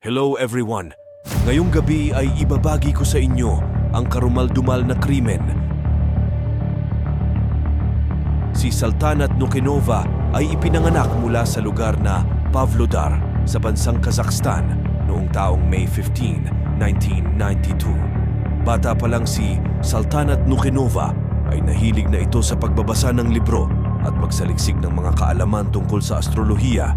Hello everyone! Ngayong gabi ay ibabagi ko sa inyo ang karumal-dumal na krimen. Si Saltanat Nukenova ay ipinanganak mula sa lugar na Pavlodar sa bansang Kazakhstan noong taong May 15, 1992. Bata pa lang si Saltanat Nukenova ay nahilig na ito sa pagbabasa ng libro at magsaliksik ng mga kaalaman tungkol sa astrolohiya.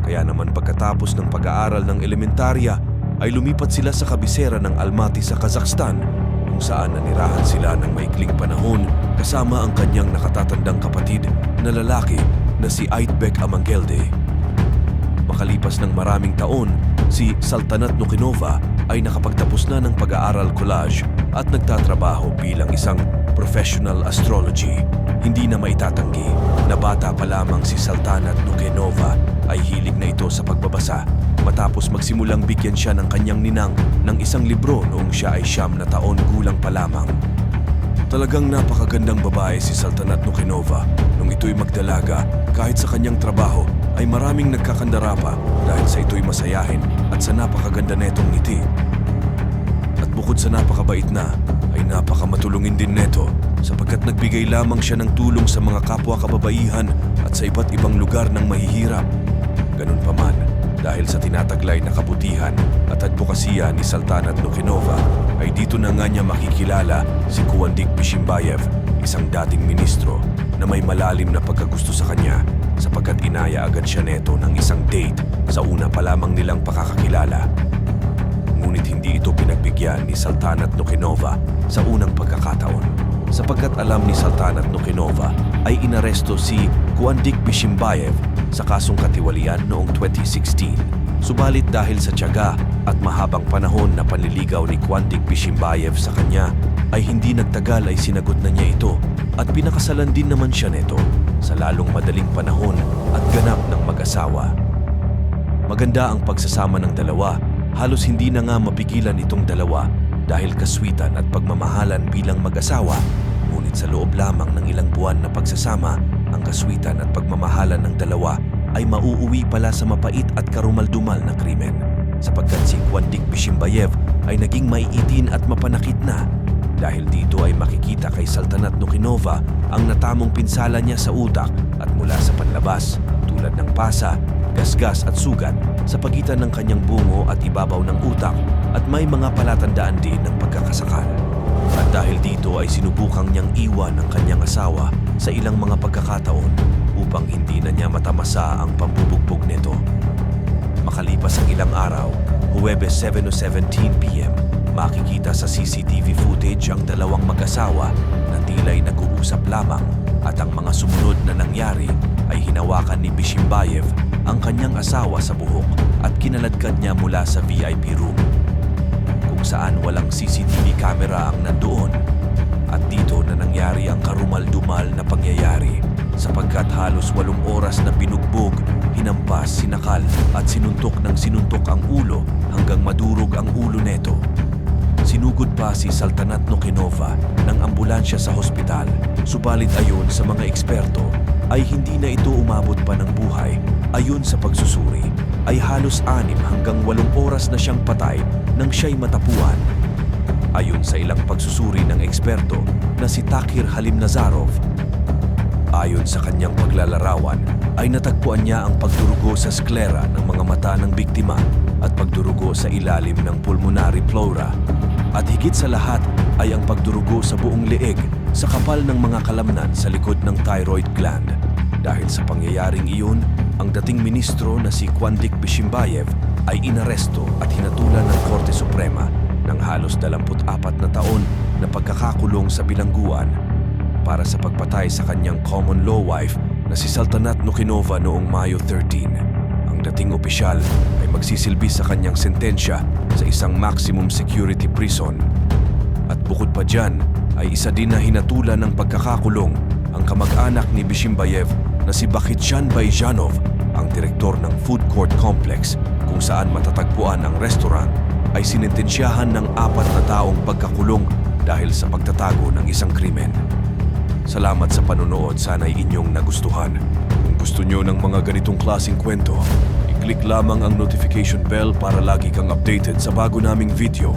Kaya naman pagkatapos ng pag-aaral ng elementarya ay lumipat sila sa kabisera ng Almaty sa Kazakhstan kung saan nanirahan sila ng maikling panahon kasama ang kanyang nakatatandang kapatid na lalaki na si Aitbek Amangelde. Makalipas ng maraming taon, si Saltanat Nukenova ay nakapagtapos na ng pag-aaral college at nagtatrabaho bilang isang professional astrology. Hindi na maitatanggi na bata pa lamang si Saltanat Nukenova ay hilig na ito sa pagbabasa matapos magsimulang bigyan siya ng kanyang ninang ng isang libro noong siya ay 9 na taon gulang pa lamang. Talagang napakagandang babae si Saltanat Nukenova nung ito'y magdalaga. Kahit sa kanyang trabaho ay maraming nagkakandara pa dahil sa ito'y masayahin at sa napakaganda netong ngiti. At bukod sa napakabait na, ay napakamatulungin din neto sapagkat nagbigay lamang siya ng tulong sa mga kapwa kababaihan at sa iba't ibang lugar ng mahihirap. Ganun pa man, dahil sa tinataglay na kabutihan at advokasya ni Saltanat Nukenova, ay dito na nga niya makikilala si Kuandyk Bishimbayev, isang dating ministro na may malalim na pagkagusto sa kanya sapagkat inaya agad siya neto ng isang date sa una pa lamang nilang pakakakilala. Ngunit hindi ito pinagbigyan ni Saltanat Nukenova sa unang pagkakataon sapagkat alam ni Saltanat Nukenova ay inaresto si Kuandyk Bishimbayev sa kasong katiwalian noong 2016. Subalit dahil sa tiyaga at mahabang panahon na panliligaw ni Kuandyk Bishimbayev sa kanya, ay hindi nagtagal ay sinagot na niya ito at pinakasalan din naman siya nito sa lalong madaling panahon at ganap ng mag-asawa. Maganda ang pagsasama ng dalawa, halos hindi na nga mapigilan itong dalawa dahil kaswitan at pagmamahalan bilang mag-asawa. Ngunit sa loob lamang ng ilang buwan na pagsasama, ang kaswitan at pagmamahalan ng dalawa ay mauuwi pala sa mapait at karumal-dumal na krimen sapagkat si Kuandyk Bishimbayev ay naging maiitin at mapanakit na. Dahil dito ay makikita kay Saltanat Nukenova ang natamong pinsala niya sa utak at mula sa panlabas tulad ng pasa, gasgas at sugat sa pagitan ng kanyang bungo at ibabaw ng utak at may mga palatandaan din ng pagkakasakal. At dahil dito ay sinubukang niyang iwan ang kanyang asawa sa ilang mga pagkakataon upang hindi na niya matamasa ang pambubugbog nito. Makalipas ang ilang araw, Huwebes 7:17 p.m., makikita sa CCTV footage ang dalawang mag-asawa na tila'y nag-uusap lamang at ang mga sumunod na nangyari ay hinawakan ni Bishimbayev ang kanyang asawa sa buhok at kinaladkad niya mula sa VIP room kung saan walang CCTV camera ang nandoon. At dito na nangyari ang karumal-dumal na pangyayari sapagkat halos 8 oras na binugbog, hinampas, sinakal at sinuntok ang ulo hanggang madurog ang ulo neto. Sinugod pa si Saltanat Nukenova ng ambulansya sa hospital, subalit ayon sa mga eksperto ay hindi na ito umabot pa ng buhay. Ayon sa pagsusuri ay halos 6 hanggang 8 oras na siyang patay nang siya'y matapuan. Ayon sa ilang pagsusuri ng eksperto na si Takhir Halimnazarov, ayon sa kanyang paglalarawan ay natagpuan niya ang pagdurugo sa sklera ng mga mata ng biktima at pagdurugo sa ilalim ng pulmonary flora. At higit sa lahat ay ang pagdurugo sa buong leeg sa kapal ng mga kalamnan sa likod ng thyroid gland. Dahil sa pangyayaring iyon, ang dating ministro na si Kuandyk Bishimbayev ay inaresto at hinatulan ng Korte Suprema ng halos 24 na taon na pagkakakulong sa bilangguan para sa pagpatay sa kanyang common law wife na si Saltanat Nukenova noong Mayo 13. Ang dating opisyal ay magsisilbi sa kanyang sentensya sa isang maximum security prison. At bukod pa dyan, ay isa din na hinatulan ng pagkakakulong ang kamag-anak ni Bishimbayev na si Bakhityan Bayjanov, ang direktor ng food court complex kung saan matatagpuan ang restaurant, ay sinintensyahan ng 4 na taong pagkakulong dahil sa pagtatago ng isang krimen. Salamat sa panonood, sana'y inyong nagustuhan. Kung gusto nyo ng mga ganitong klaseng kwento, i-click lamang ang notification bell para lagi kang updated sa bago naming video.